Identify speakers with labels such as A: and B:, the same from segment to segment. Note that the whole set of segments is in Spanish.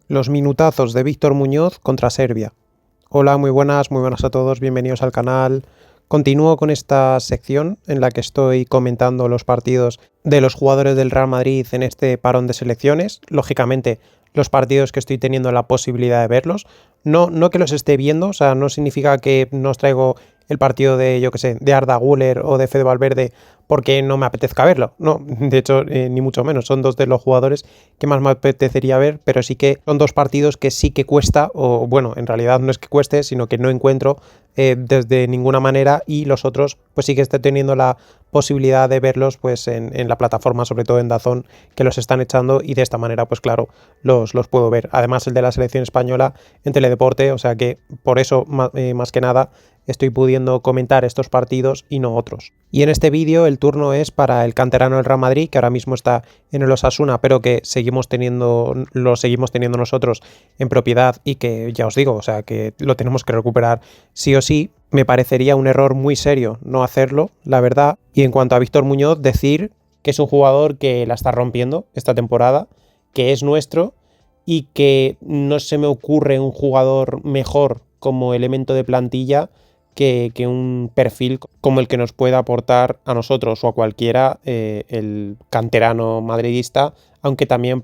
A: Los minutazos de Víctor Muñoz contra Serbia. Hola, muy buenas a todos, bienvenidos al canal. Continúo con esta sección en la que estoy comentando los partidos de los jugadores del Real Madrid en este parón de selecciones. Lógicamente, los partidos que estoy teniendo la posibilidad de verlos. No que los esté viendo, o sea, no significa que no os traigo el partido de, yo que sé, de Arda Güler o de Fede Valverde porque no me apetezca verlo. No, de hecho, ni mucho menos. Son dos de los jugadores que más me apetecería ver, pero sí que son dos partidos que sí que cuesta, o bueno, en realidad no es que cueste, sino que no encuentro desde ninguna manera, y los otros pues sí que estoy teniendo la posibilidad de verlos pues en la plataforma, sobre todo en DAZN, que los están echando, y de esta manera pues claro, los puedo ver. Además el de la selección española en Teledeporte, o sea que por eso más que nada estoy pudiendo comentar estos partidos y no otros. Y en este vídeo el turno es para el canterano del Real Madrid, que ahora mismo está en el Osasuna, pero que lo seguimos teniendo nosotros en propiedad, y que ya os digo, o sea que lo tenemos que recuperar sí o sí. Me parecería un error muy serio no hacerlo, la verdad. Y en cuanto a Víctor Muñoz, decir que es un jugador que la está rompiendo esta temporada, que es nuestro, y que no se me ocurre un jugador mejor como elemento de plantilla que un perfil como el que nos pueda aportar a nosotros o a cualquiera el canterano madridista, aunque también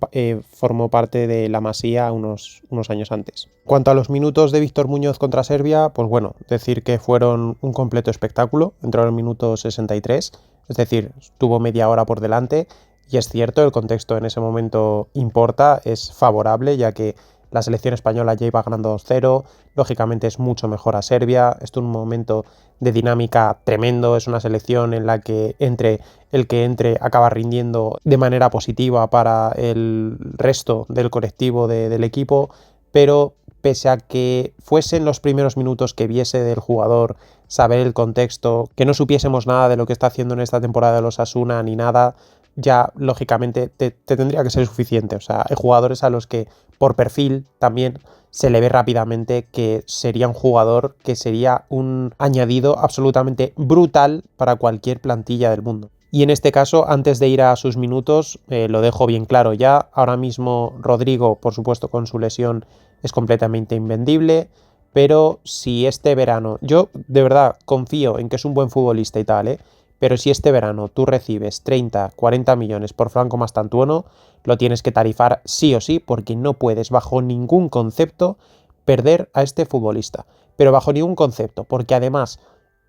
A: formó parte de la Masía unos años antes. Cuanto a los minutos de Víctor Muñoz contra Serbia, pues bueno, decir que fueron un completo espectáculo. Entró en el minuto 63, es decir, tuvo media hora por delante, y es cierto, el contexto en ese momento importa, es favorable, ya que la selección española ya iba ganando 2-0, lógicamente es mucho mejor a Serbia, esto es un momento de dinámica tremendo, es una selección en la que el que entre acaba rindiendo de manera positiva para el resto del colectivo del equipo, pero pese a que fuesen los primeros minutos que viese del jugador, saber el contexto, que no supiésemos nada de lo que está haciendo en esta temporada de los Osasuna ni nada, ya lógicamente te tendría que ser suficiente. O sea, hay jugadores a los que por perfil también se le ve rápidamente que sería un jugador que sería un añadido absolutamente brutal para cualquier plantilla del mundo. Y en este caso, antes de ir a sus minutos, lo dejo bien claro ya. Ahora mismo Rodrigo, por supuesto, con su lesión es completamente invendible, pero si este verano, yo de verdad confío en que es un buen futbolista y tal, pero si este verano tú recibes 30, 40 millones por Franco Mastantuono, lo tienes que tarifar sí o sí, porque no puedes bajo ningún concepto perder a este futbolista. Pero bajo ningún concepto, porque además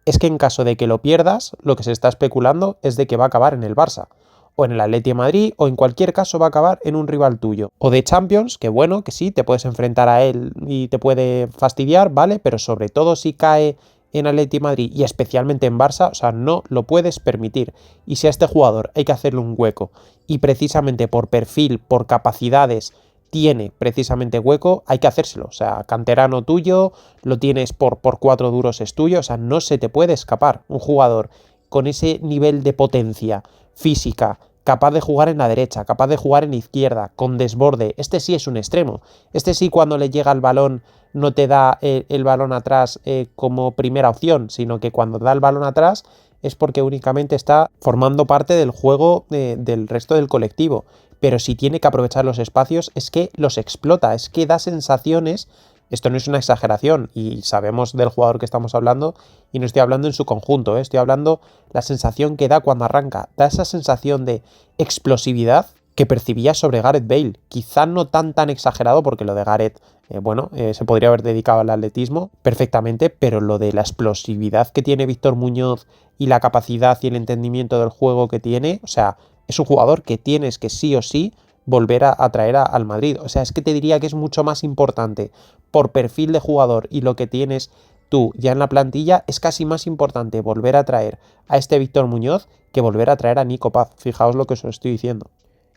A: es que en caso de que lo pierdas, lo que se está especulando es de que va a acabar en el Barça, o en el Atleti de Madrid, o en cualquier caso va a acabar en un rival tuyo. O de Champions, que bueno, que sí, te puedes enfrentar a él y te puede fastidiar, ¿vale? Pero sobre todo si cae en Atleti de Madrid y especialmente en Barça, o sea, no lo puedes permitir. Y si a este jugador hay que hacerle un hueco, y precisamente por perfil, por capacidades, tiene precisamente hueco, hay que hacérselo. O sea, canterano tuyo, lo tienes por 4 duros, es tuyo. O sea, no se te puede escapar un jugador con ese nivel de potencia física, capaz de jugar en la derecha, capaz de jugar en la izquierda, con desborde. Este sí es un extremo. Este sí, cuando le llega el balón no te da el balón atrás como primera opción, sino que cuando da el balón atrás es porque únicamente está formando parte del juego del resto del colectivo. Pero si tiene que aprovechar los espacios, es que los explota, es que da sensaciones. Esto no es una exageración, y sabemos del jugador que estamos hablando, y no estoy hablando en su conjunto, estoy hablando la sensación que da cuando arranca. Da esa sensación de explosividad que percibía sobre Gareth Bale. Quizá no tan exagerado, porque lo de Gareth, se podría haber dedicado al atletismo perfectamente, pero lo de la explosividad que tiene Víctor Muñoz y la capacidad y el entendimiento del juego que tiene, o sea, es un jugador que tienes que sí o sí volver a traer al Madrid. O sea, es que te diría que es mucho más importante por perfil de jugador y lo que tienes tú ya en la plantilla, es casi más importante volver a traer a este Víctor Muñoz que volver a traer a Nico Paz. Fijaos lo que os estoy diciendo.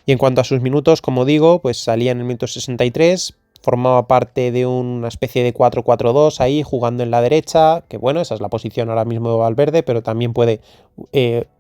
A: Y en cuanto a sus minutos, como digo, pues salía en el minuto 63, formaba parte de una especie de 4-4-2 ahí, jugando en la derecha, que bueno, esa es la posición ahora mismo de Valverde, pero también puede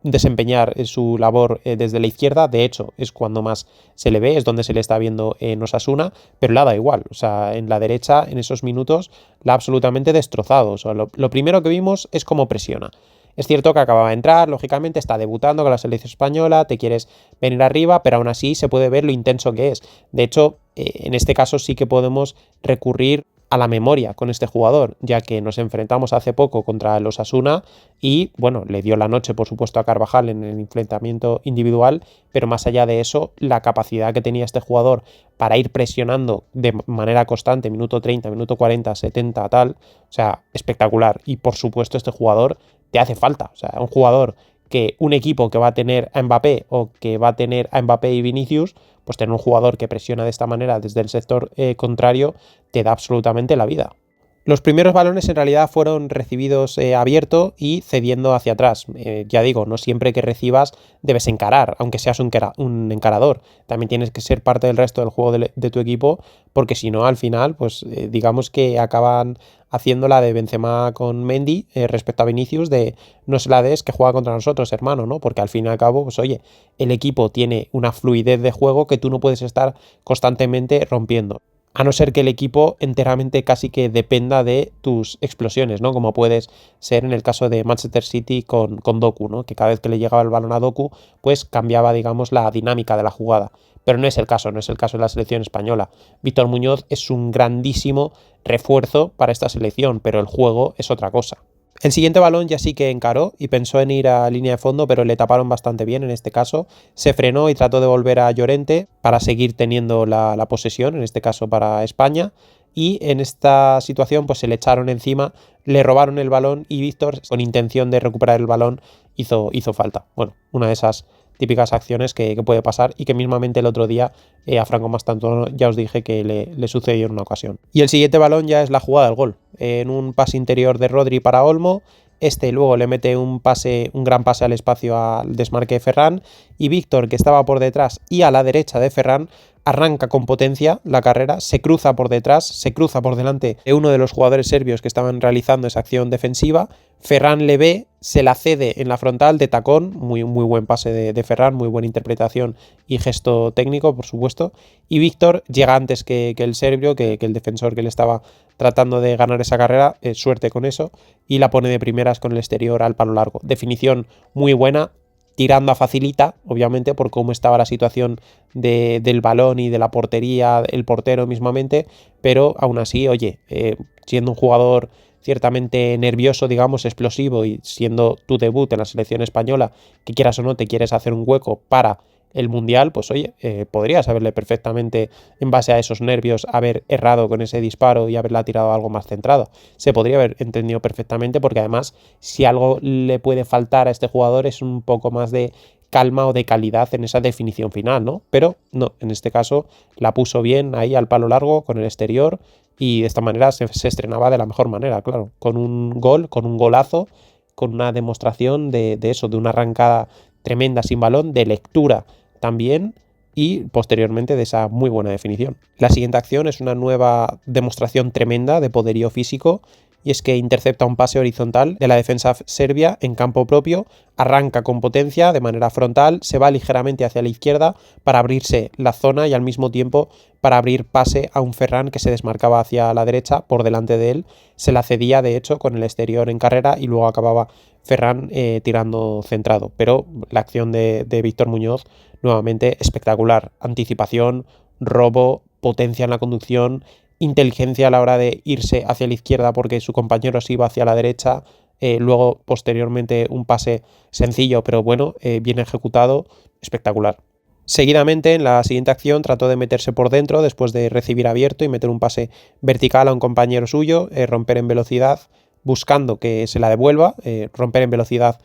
A: desempeñar su labor desde la izquierda. De hecho, es cuando más se le ve, es donde se le está viendo en Osasuna, pero la da igual. O sea, en la derecha, en esos minutos, la ha absolutamente destrozado. O sea, lo primero que vimos es cómo presiona. Es cierto que acababa de entrar, lógicamente está debutando con la selección española, te quieres venir arriba, pero aún así se puede ver lo intenso que es. De hecho, en este caso sí que podemos recurrir a la memoria con este jugador, ya que nos enfrentamos hace poco contra el Osasuna y, bueno, le dio la noche, por supuesto, a Carvajal en el enfrentamiento individual, pero más allá de eso, la capacidad que tenía este jugador para ir presionando de manera constante, minuto 30, minuto 40, 70, tal, o sea, espectacular. Y, por supuesto, este jugador te hace falta, o sea, un jugador que un equipo que va a tener a Mbappé o que va a tener a Mbappé y Vinicius, pues tener un jugador que presiona de esta manera desde el sector contrario te da absolutamente la vida. Los primeros balones en realidad fueron recibidos abierto y cediendo hacia atrás. Ya digo, no siempre que recibas debes encarar, aunque seas un encarador. También tienes que ser parte del resto del juego de tu equipo, porque si no, al final, pues digamos que acaban haciendo la de Benzema con Mendy respecto a Vinicius, de no se la des que juega contra nosotros, hermano, ¿no? Porque al fin y al cabo, pues oye, el equipo tiene una fluidez de juego que tú no puedes estar constantemente rompiendo. A no ser que el equipo enteramente casi que dependa de tus explosiones, ¿no? Como puedes ser en el caso de Manchester City con Doku, ¿no? Que cada vez que le llegaba el balón a Doku, pues cambiaba, digamos, la dinámica de la jugada. Pero no es el caso, no es el caso de la selección española. Víctor Muñoz es un grandísimo refuerzo para esta selección, pero el juego es otra cosa. El siguiente balón ya sí que encaró y pensó en ir a línea de fondo, pero le taparon bastante bien en este caso. Se frenó y trató de volver a Llorente para seguir teniendo la posesión, en este caso para España. Y en esta situación pues se le echaron encima, le robaron el balón y Víctor, con intención de recuperar el balón, hizo falta. Bueno, una de esas típicas acciones que puede pasar y que mismamente el otro día a Franco Mastantuono ya os dije que le sucedió en una ocasión. Y el siguiente balón ya es la jugada del gol. En un pase interior de Rodri para Olmo, este luego le mete un gran pase al espacio al desmarque de Ferran y Víctor, que estaba por detrás y a la derecha de Ferran, arranca con potencia la carrera, se cruza por detrás, se cruza por delante de uno de los jugadores serbios que estaban realizando esa acción defensiva. Ferran le ve, se la cede en la frontal de tacón, muy buen pase de Ferran, muy buena interpretación y gesto técnico, por supuesto. Y Víctor llega antes que el serbio, que el defensor que le estaba tratando de ganar esa carrera, suerte con eso, y la pone de primeras con el exterior al palo largo. Definición muy buena, tirando a facilita, obviamente, por cómo estaba la situación del balón y de la portería, el portero mismamente, pero aún así, oye, siendo un jugador ciertamente nervioso, digamos, explosivo, y siendo tu debut en la selección española, que quieras o no, te quieres hacer un hueco para el Mundial, pues oye, podrías haberle perfectamente, en base a esos nervios, haber errado con ese disparo y haberla tirado algo más centrado. Se podría haber entendido perfectamente, porque además, si algo le puede faltar a este jugador es un poco más de calma o de calidad en esa definición final, ¿no? Pero no, en este caso la puso bien ahí al palo largo, con el exterior, y de esta manera se estrenaba de la mejor manera, claro, con un gol, con un golazo, con una demostración de eso, de una arrancada tremenda sin balón, de lectura también y posteriormente de esa muy buena definición. La siguiente acción es una nueva demostración tremenda de poderío físico, y es que intercepta un pase horizontal de la defensa serbia en campo propio, arranca con potencia de manera frontal, se va ligeramente hacia la izquierda para abrirse la zona y al mismo tiempo para abrir pase a un Ferran que se desmarcaba hacia la derecha por delante de él. Se la cedía de hecho con el exterior en carrera y luego acababa Ferran tirando centrado. Pero la acción de Víctor Muñoz nuevamente espectacular. Anticipación, robo, potencia en la conducción, inteligencia a la hora de irse hacia la izquierda porque su compañero se iba hacia la derecha, luego posteriormente un pase sencillo pero bueno, bien ejecutado, espectacular. Seguidamente, en la siguiente acción, trató de meterse por dentro después de recibir abierto y meter un pase vertical a un compañero suyo, romper en velocidad buscando que se la devuelva, romper en velocidad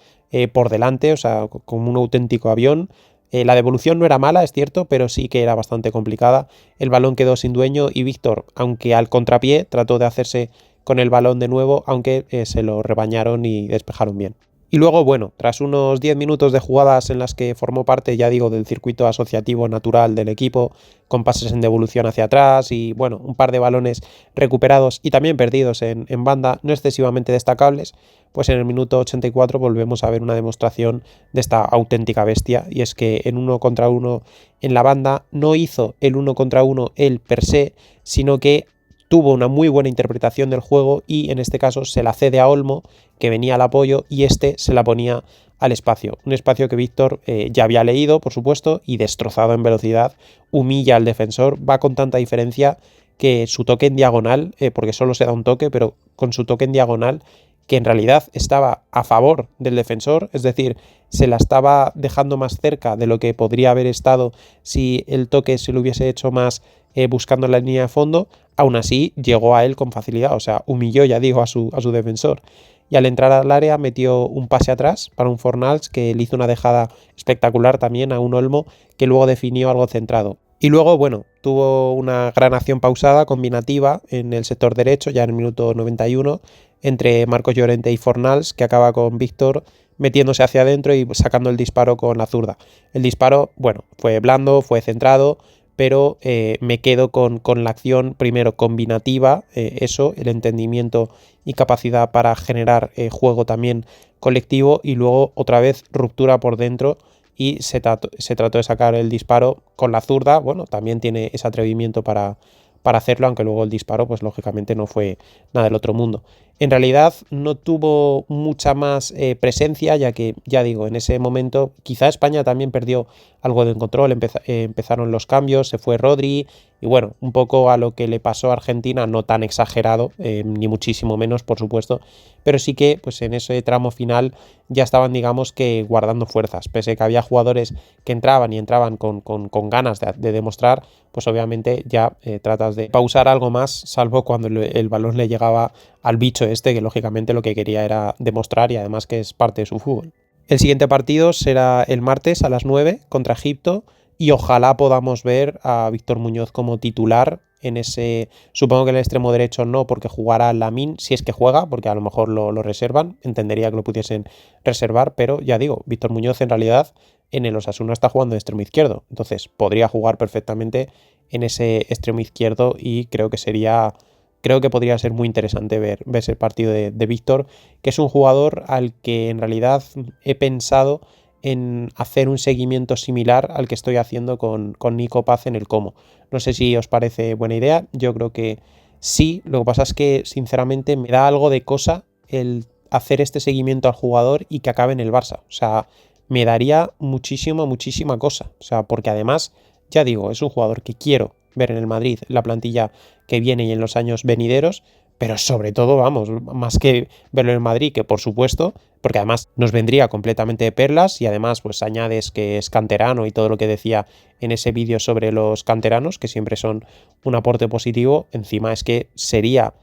A: por delante, o sea, como un auténtico avión. La devolución no era mala, es cierto, pero sí que era bastante complicada. El balón quedó sin dueño y Víctor, aunque al contrapié, trató de hacerse con el balón de nuevo, aunque se lo rebañaron y despejaron bien. Y luego, bueno, tras unos 10 minutos de jugadas en las que formó parte, ya digo, del circuito asociativo natural del equipo, con pases en devolución hacia atrás y, bueno, un par de balones recuperados y también perdidos en banda, no excesivamente destacables, pues en el minuto 84 volvemos a ver una demostración de esta auténtica bestia, y es que en 1 contra 1 en la banda no hizo el 1 contra 1 él per se, sino que tuvo una muy buena interpretación del juego y en este caso se la cede a Olmo, que venía al apoyo, y este se la ponía al espacio. Un espacio que Víctor ya había leído, por supuesto, y destrozado en velocidad, humilla al defensor, va con tanta diferencia que su toque en diagonal, porque solo se da un toque, pero con su toque en diagonal, que en realidad estaba a favor del defensor, es decir, se la estaba dejando más cerca de lo que podría haber estado si el toque se lo hubiese hecho más buscando la línea de fondo, aún así llegó a él con facilidad, o sea, humilló, ya digo, a su defensor. Y al entrar al área metió un pase atrás para un Fornals que le hizo una dejada espectacular también a un Olmo que luego definió algo centrado. Y luego, bueno, tuvo una gran acción pausada, combinativa, en el sector derecho, ya en el minuto 91, entre Marcos Llorente y Fornals, que acaba con Víctor metiéndose hacia adentro y sacando el disparo con la zurda. El disparo, bueno, fue blando, fue centrado, pero me quedo con la acción primero combinativa, eso, el entendimiento y capacidad para generar juego también colectivo, y luego otra vez ruptura por dentro y se trató de sacar el disparo con la zurda. Bueno, también tiene ese atrevimiento para hacerlo, aunque luego el disparo pues lógicamente no fue nada del otro mundo. En realidad no tuvo mucha más presencia, ya que, ya digo, en ese momento quizá España también perdió algo de control, empezaron los cambios, se fue Rodri, y bueno, un poco a lo que le pasó a Argentina, no tan exagerado, ni muchísimo menos, por supuesto, pero sí que pues en ese tramo final ya estaban, digamos, que guardando fuerzas, pese a que había jugadores que entraban con ganas de demostrar, pues obviamente ya tratas de pausar algo más, salvo cuando el balón le llegaba al bicho este, que lógicamente lo que quería era demostrar, y además que es parte de su fútbol. El siguiente partido será el martes a las 9 contra Egipto, y ojalá podamos ver a Víctor Muñoz como titular en ese, supongo que en el extremo derecho no, porque jugará Lamine, si es que juega, porque a lo mejor lo reservan, entendería que lo pudiesen reservar, pero ya digo, Víctor Muñoz en realidad en el Osasuna está jugando de extremo izquierdo, entonces podría jugar perfectamente en ese extremo izquierdo, y creo que podría ser muy interesante ver ese partido de Víctor, que es un jugador al que en realidad he pensado en hacer un seguimiento similar al que estoy haciendo con Nico Paz en el Como. No sé si os parece buena idea, yo creo que sí, lo que pasa es que sinceramente me da algo de cosa el hacer este seguimiento al jugador y que acabe en el Barça. O sea, me daría muchísima cosa. O sea, porque además, ya digo, es un jugador que quiero ver en el Madrid, en la plantilla que viene y en los años venideros, pero sobre todo, vamos, más que verlo en Madrid, que por supuesto, porque además nos vendría completamente de perlas, y además pues añades que es canterano y todo lo que decía en ese vídeo sobre los canteranos, que siempre son un aporte positivo. Encima es que sería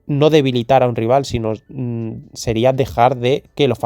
A: no debilitar a un rival, sino sería dejar de que lo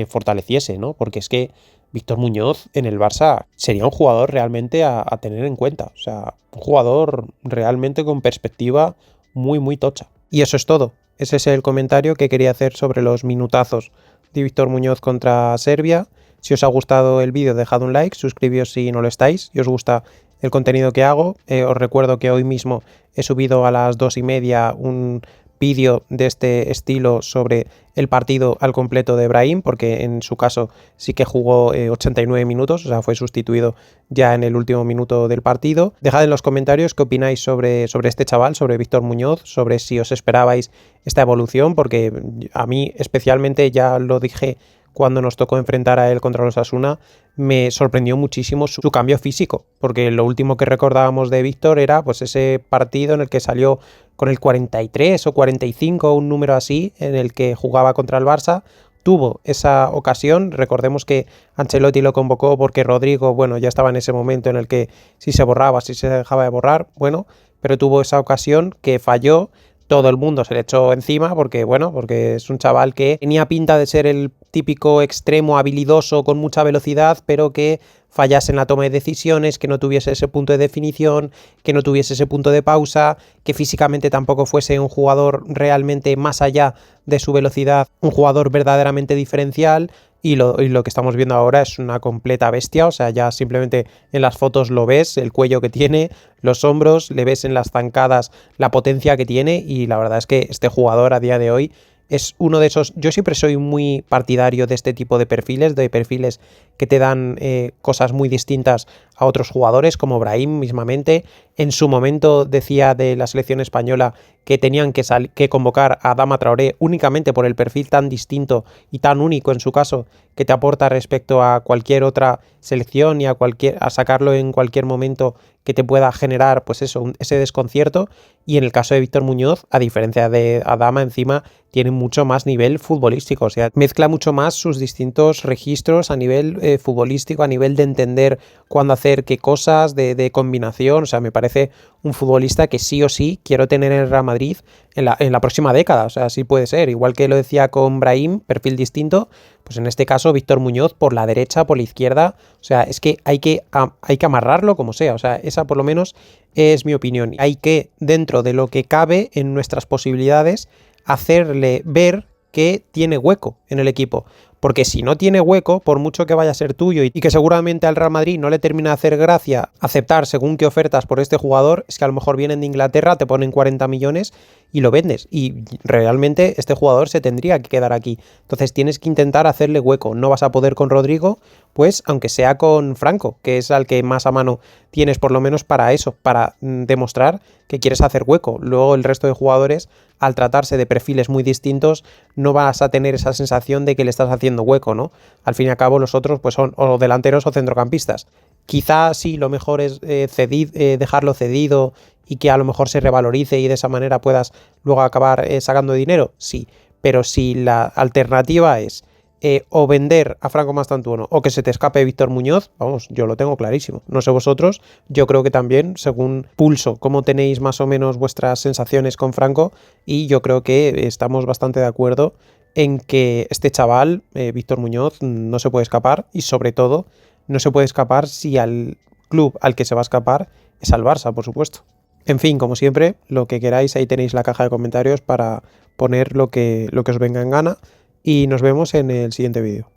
A: fortaleciese, ¿no? Porque es que Víctor Muñoz en el Barça sería un jugador realmente a tener en cuenta. O sea, un jugador realmente con perspectiva muy tocha. Y eso es todo. Ese es el comentario que quería hacer sobre los minutazos de Víctor Muñoz contra Serbia. Si os ha gustado el vídeo, dejad un like, suscribíos si no lo estáis y os gusta el contenido que hago. Os recuerdo que hoy mismo he subido a las 2:30 un vídeo de este estilo sobre el partido al completo de Brahim, porque en su caso sí que jugó 89 minutos, o sea, fue sustituido ya en el último minuto del partido. Dejad en los comentarios qué opináis sobre este chaval, sobre Víctor Muñoz, sobre si os esperabais esta evolución, porque a mí especialmente, ya lo dije cuando nos tocó enfrentar a él contra los Osasuna, me sorprendió muchísimo su cambio físico, porque lo último que recordábamos de Víctor era pues ese partido en el que salió con el 43 o 45, un número así, en el que jugaba contra el Barça. Tuvo esa ocasión, recordemos que Ancelotti lo convocó porque Rodrigo, bueno, ya estaba en ese momento en el que si se borraba, si se dejaba de borrar, bueno, pero tuvo esa ocasión que falló. Todo el mundo se le echó encima porque es un chaval que tenía pinta de ser el típico extremo habilidoso con mucha velocidad, pero que fallase en la toma de decisiones, que no tuviese ese punto de definición, que no tuviese ese punto de pausa, que físicamente tampoco fuese un jugador realmente más allá de su velocidad, un jugador verdaderamente diferencial. Y lo que estamos viendo ahora es una completa bestia, o sea, ya simplemente en las fotos lo ves, el cuello que tiene, los hombros, le ves en las zancadas la potencia que tiene, y la verdad es que este jugador a día de hoy es uno de esos. Yo siempre soy muy partidario de este tipo de perfiles que te dan cosas muy distintas a otros jugadores como Brahim mismamente. En su momento decía de la selección española que tenían que convocar a Adama Traoré únicamente por el perfil tan distinto y tan único en su caso que te aporta respecto a cualquier otra selección y a sacarlo en cualquier momento que te pueda generar pues eso, ese desconcierto. Y en el caso de Víctor Muñoz, a diferencia de Adama, encima tiene mucho más nivel futbolístico, o sea, mezcla mucho más sus distintos registros a nivel futbolístico, a nivel de entender cuándo hacer qué cosas, de combinación. O sea, me parece un futbolista que sí o sí quiero tener en el Real Madrid en la próxima década. O sea, sí puede ser, igual que lo decía con Brahim, perfil distinto, pues en este caso Víctor Muñoz por la derecha, por la izquierda. O sea, es que hay que amarrarlo como sea. O sea, esa por lo menos es mi opinión. Hay que, dentro de lo que cabe en nuestras posibilidades, hacerle ver que tiene hueco en el equipo. Porque si no tiene hueco, por mucho que vaya a ser tuyo y que seguramente al Real Madrid no le termina de hacer gracia aceptar según qué ofertas por este jugador, es que a lo mejor vienen de Inglaterra, te ponen 40 millones y lo vendes. Y realmente este jugador se tendría que quedar aquí. Entonces tienes que intentar hacerle hueco. No vas a poder con Rodrigo, pues aunque sea con Franco, que es al que más a mano tienes por lo menos para eso, para demostrar que quieres hacer hueco. Luego el resto de jugadores, al tratarse de perfiles muy distintos, no vas a tener esa sensación de que le estás haciendo hueco, ¿no? Al fin y al cabo los otros pues son o delanteros o centrocampistas. Quizás sí, lo mejor es dejarlo cedido y que a lo mejor se revalorice y de esa manera puedas luego acabar sacando dinero, sí. Pero si la alternativa es o vender a Franco Mastantuono o que se te escape Víctor Muñoz, vamos, yo lo tengo clarísimo. No sé vosotros, yo creo que también, según pulso, cómo tenéis más o menos vuestras sensaciones con Franco, y yo creo que estamos bastante de acuerdo en que este chaval, Víctor Muñoz, no se puede escapar y sobre todo no se puede escapar si al club al que se va a escapar es al Barça, por supuesto. En fin, como siempre, lo que queráis, ahí tenéis la caja de comentarios para poner lo que os venga en gana y nos vemos en el siguiente vídeo.